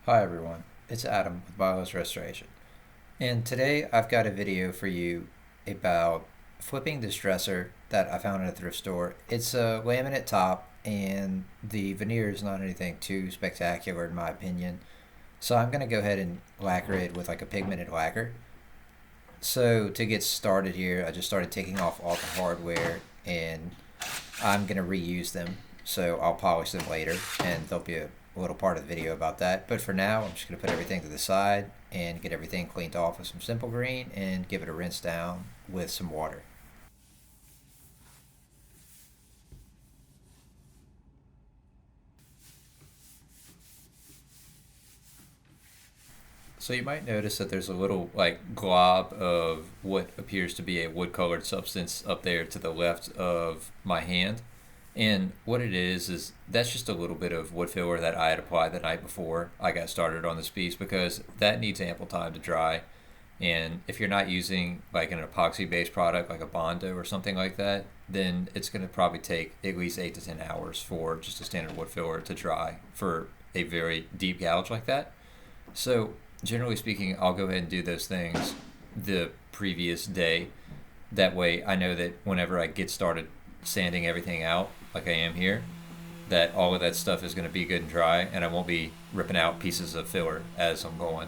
Hi everyone, it's Adam with Milo's Restoration, and today I've got a video for you about flipping this dresser that I found at a thrift store. It's a laminate top, and the veneer is not anything too spectacular in my opinion, so I'm going to go ahead and lacquer it with like a pigmented lacquer. So to get started here, I just started taking off all the hardware, and I'm going to reuse them, so I'll polish them later, and there'll be a little part of the video about that. But for now, I'm just going to put everything to the side and get everything cleaned off with some simple green and give it a rinse down with some water. So you might notice that there's a little like glob of what appears to be a wood colored substance up there to the left of my hand. And what it is that's just a little bit of wood filler that I had applied the night before I got started on this piece because that needs ample time to dry. And if you're not using like an epoxy based product like a Bondo or something like that, then it's going to probably take at least 8 to 10 hours for just a standard wood filler to dry for a very deep gouge like that. So, generally speaking, I'll go ahead and do those things the previous day. That way, I know that whenever I get started sanding everything out, like I am here, that all of that stuff is going to be good and dry, and I won't be ripping out pieces of filler as I'm going.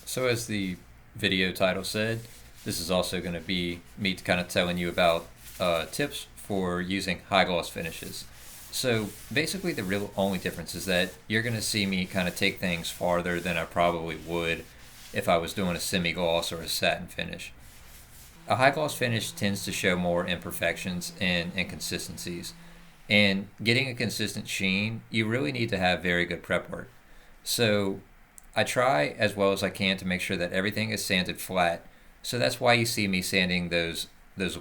So, as the video title said, this is also going to be me kind of telling you about tips for using high gloss finishes. So, basically, the real only difference is that you're going to see me kind of take things farther than I probably would if I was doing a semi gloss or a satin finish. A high gloss finish tends to show more imperfections and inconsistencies. And getting a consistent sheen, you really need to have very good prep work. So I try as well as I can to make sure that everything is sanded flat. So that's why you see me sanding those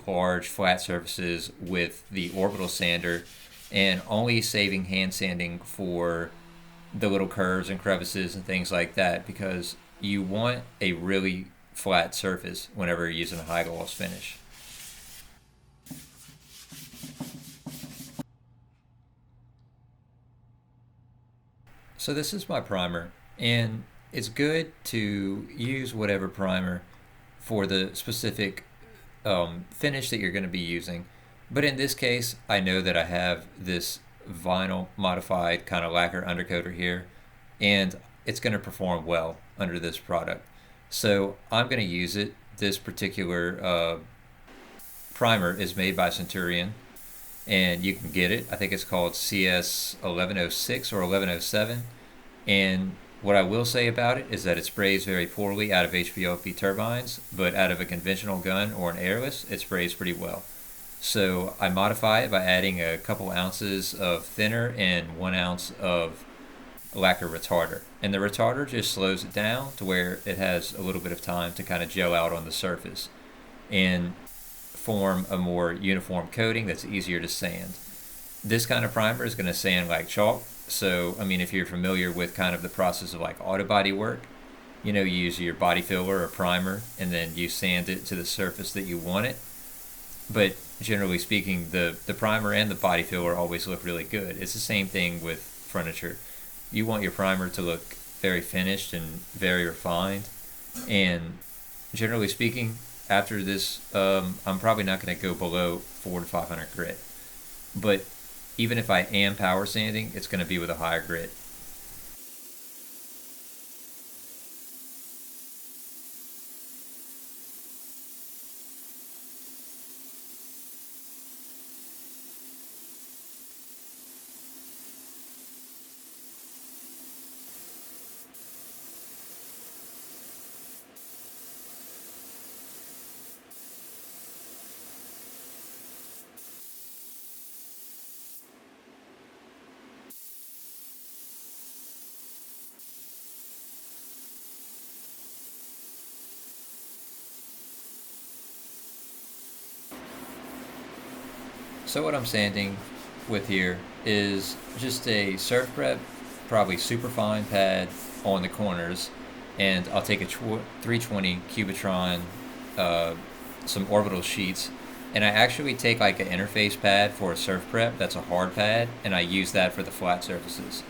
large flat surfaces with the orbital sander and only saving hand sanding for the little curves and crevices and things like that because you want a really flat surface whenever you're using a high gloss finish. So this is my primer, and it's good to use whatever primer for the specific finish that you're going to be using. But in this case, I know that I have this vinyl modified kind of lacquer undercoater here, and it's going to perform well under this product. So I'm going to use it. This particular primer is made by Centurion, and you can get it. I think it's called CS 1106 or 1107. And what I will say about it is that it sprays very poorly out of HPLP turbines, but out of a conventional gun or an airless, it sprays pretty well. So I modify it by adding a couple ounces of thinner and 1 ounce of lacquer retarder. And the retarder just slows it down to where it has a little bit of time to kind of gel out on the surface and form a more uniform coating that's easier to sand. This kind of primer is going to sand like chalk. So, I mean, if you're familiar with kind of the process of like auto body work, you use your body filler or primer and then you sand it to the surface that you want it. But generally speaking, the primer and the body filler always look really good. It's the same thing with furniture. You want your primer to look very finished and very refined. And generally speaking, after this, I'm probably not going to go below 4 to 500 grit. But even if I am power sanding, it's going to be with a higher grit. So what I'm sanding with here is just a surf prep, probably super fine pad on the corners, and I'll take a 320 Cubitron, uh, some orbital sheets, and I actually take like an interface pad for a surf prep that's a hard pad, and I use that for the flat surfaces.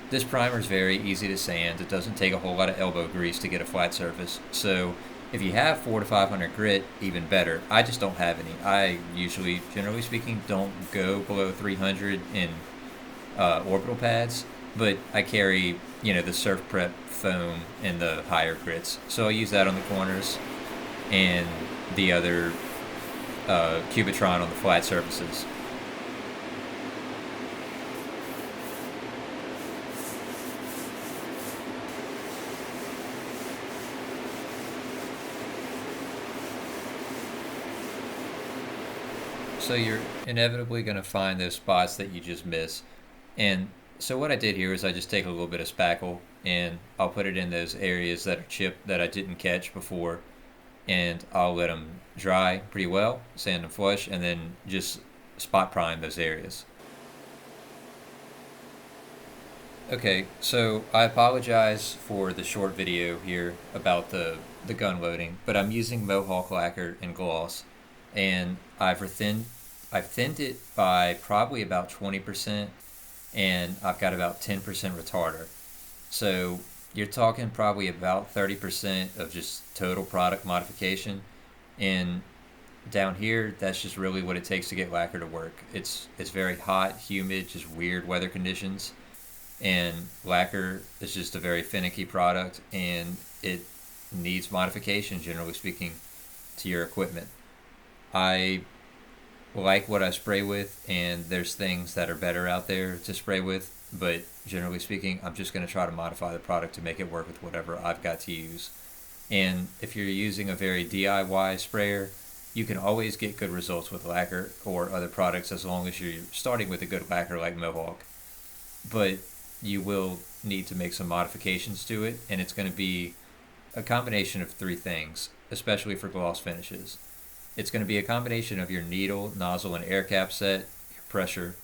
This primer is very easy to sand. It doesn't take a whole lot of elbow grease to get a flat surface. So if you have 4 to 500 grit, even better. I just don't have any. I usually, generally speaking, don't go below 300 in orbital pads, but I carry, the surf prep foam in the higher grits. So I use that on the corners and the other Cubitron on the flat surfaces. So you're inevitably going to find those spots that you just miss. And so what I did here is I just take a little bit of spackle and I'll put it in those areas that are chipped that I didn't catch before, and I'll let them dry pretty well, sand them flush, and then just spot prime those areas. Okay, so I apologize for the short video here about the gun loading, but I'm using Mohawk lacquer and gloss, and I've thinned it by probably about 20%, and I've got about 10% retarder. So you're talking probably about 30% of just total product modification, and down here, that's just really what it takes to get lacquer to work. It's very hot, humid, just weird weather conditions, and lacquer is just a very finicky product, and it needs modification, generally speaking, to your equipment. I like what I spray with, and there's things that are better out there to spray with, but generally speaking, I'm just going to try to modify the product to make it work with whatever I've got to use. And if you're using a very DIY sprayer, you can always get good results with lacquer or other products as long as you're starting with a good lacquer like Mohawk. But you will need to make some modifications to it, and it's going to be a combination of three things, especially for gloss finishes. It's going to be a combination of your needle, nozzle, and air cap set, your pressure,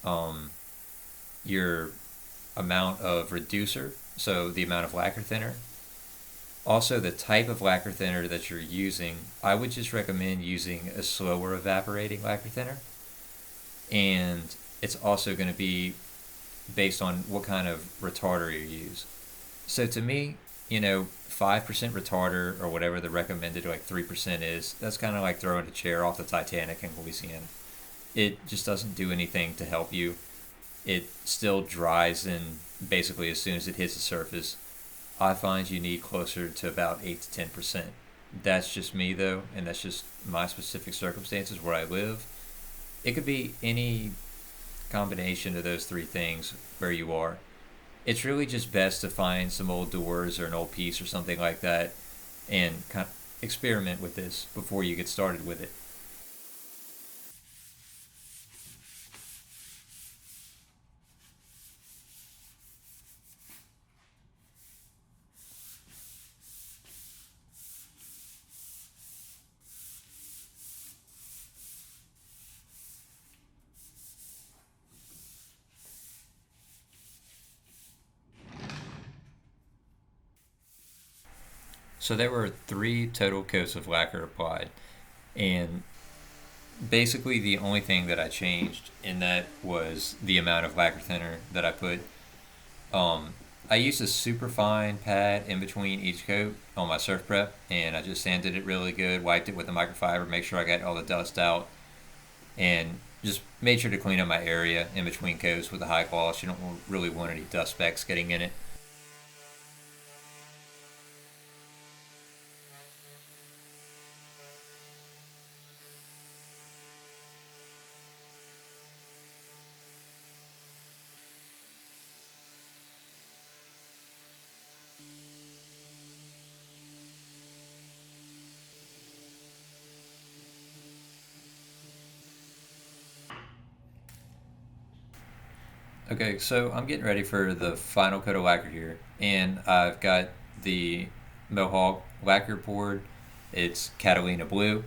um, your amount of reducer, so the amount of lacquer thinner. Also, the type of lacquer thinner that you're using. I would just recommend using a slower evaporating lacquer thinner. And it's also going to be based on what kind of retarder you use. So to me, 5% retarder or whatever the recommended like 3% is, that's kind of like throwing a chair off the Titanic in Louisiana. It just doesn't do anything to help you. It still dries in basically as soon as it hits the surface. I find you need closer to about 8 to 10%. That's just me though, and that's just my specific circumstances where I live. It could be any combination of those three things where you are. It's really just best to find some old doors or an old piece or something like that and kind of experiment with this before you get started with it. So there were three total coats of lacquer applied, and basically the only thing that I changed in that was the amount of lacquer thinner that I put. Um, I used a super fine pad in between each coat on my surf prep, and I just sanded it really good, wiped it with a microfiber, make sure I got all the dust out, and just made sure to clean up my area in between coats with a high gloss. You don't really want any dust specks getting in it. Okay, so I'm getting ready for the final coat of lacquer here, and I've got the Mohawk lacquer poured. It's Catalina blue,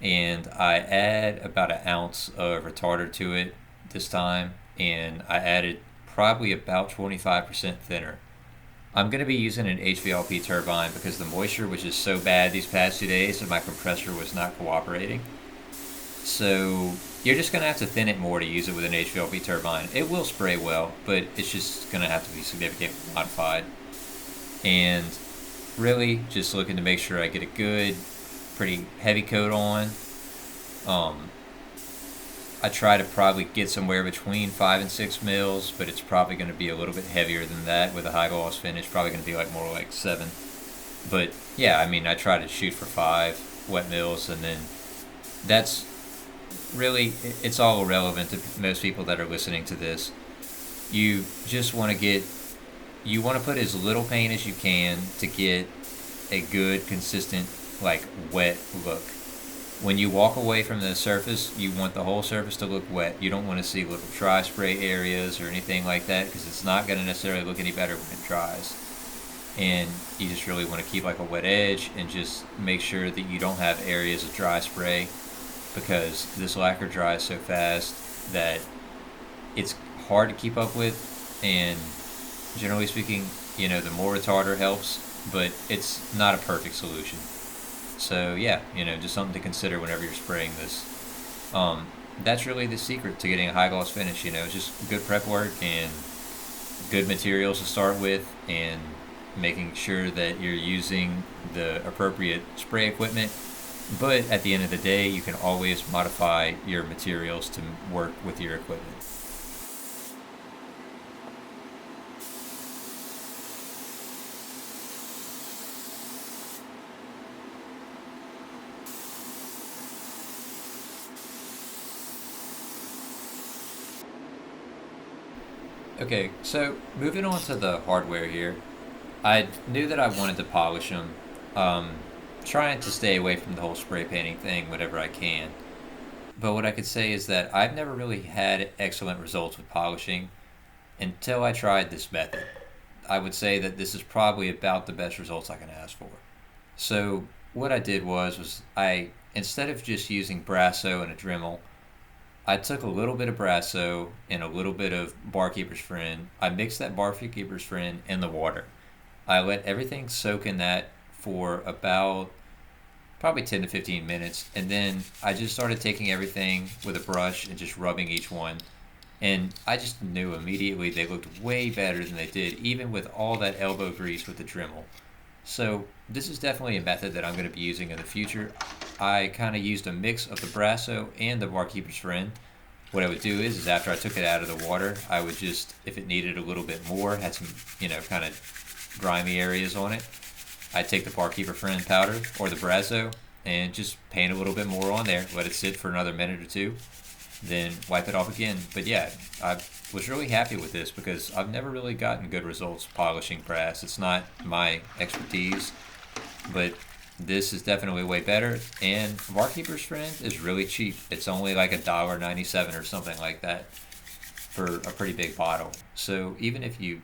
and I add about an ounce of retarder to it this time, and I added probably about 25% thinner. I'm going to be using an HVLP turbine because the moisture was just so bad these past 2 days that my compressor was not cooperating. So you're just going to have to thin it more to use it with an HVLP turbine. It will spray well, but it's just going to have to be significantly modified. And really just looking to make sure I get a good, pretty heavy coat on. Um, I try to probably get somewhere between 5 and 6 mils, but it's probably going to be a little bit heavier than that with a high gloss finish. Probably going to be like more like 7. But yeah, I mean, I try to shoot for 5 wet mils, and then that's really, it's all irrelevant to most people that are listening to this. You just want to get, you want to put as little paint as you can to get a good, consistent, like wet look. When you walk away from the surface, you want the whole surface to look wet. You don't want to see little dry spray areas or anything like that, because it's not going to necessarily look any better when it dries. And you just really want to keep like a wet edge and just make sure that you don't have areas of dry spray, because this lacquer dries so fast that it's hard to keep up with. And generally speaking, the more retarder helps, but it's not a perfect solution. So yeah, just something to consider whenever you're spraying this. That's really the secret to getting a high gloss finish. It's just good prep work and good materials to start with, and making sure that you're using the appropriate spray equipment. But at the end of the day, you can always modify your materials to work with your equipment. Okay, so moving on to the hardware here, I knew that I wanted to polish them. Um, Trying to stay away from the whole spray painting thing whenever I can. But what I could say is that I've never really had excellent results with polishing until I tried this method. I would say that this is probably about the best results I can ask for. So what I did was I, instead of just using Brasso and a Dremel, I took a little bit of Brasso and a little bit of Barkeeper's Friend. I mixed that Barkeeper's Friend in the water. I let everything soak in that for about probably 10 to 15 minutes, and then I just started taking everything with a brush and just rubbing each one. And I just knew immediately they looked way better than they did, even with all that elbow grease with the Dremel. So this is definitely a method that I'm going to be using in the future. I kind of used a mix of the Brasso and the Barkeeper's Friend. What I would do is after I took it out of the water, I would just, if it needed a little bit more, had some, kind of grimy areas on it, I'd take the Barkeeper Friend powder or the Brasso and just paint a little bit more on there, let it sit for another minute or two, then wipe it off again. But yeah, I was really happy with this because I've never really gotten good results polishing brass. It's not my expertise, but this is definitely way better. And Barkeeper's Friend is really cheap. It's only like $1.97 or something like that for a pretty big bottle. So even if you,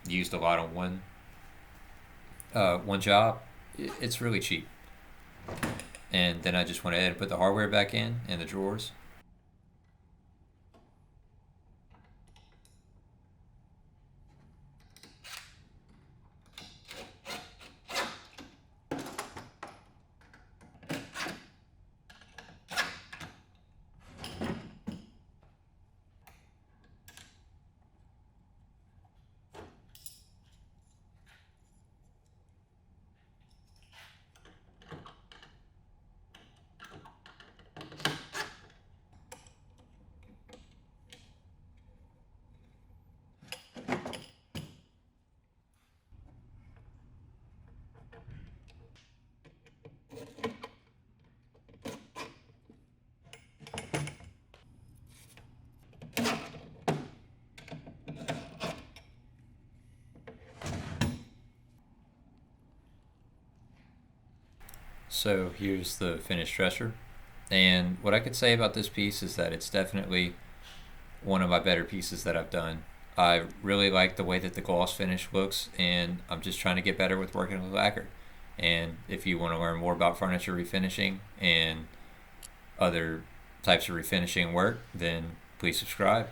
used a lot on one job, it's really cheap. And then I just went ahead and put the hardware back in the drawers. So here's the finished dresser. And what I could say about this piece is that it's definitely one of my better pieces that I've done. I really like the way that the gloss finish looks, and I'm just trying to get better with working with lacquer. And if you want to learn more about furniture refinishing and other types of refinishing work, then please subscribe.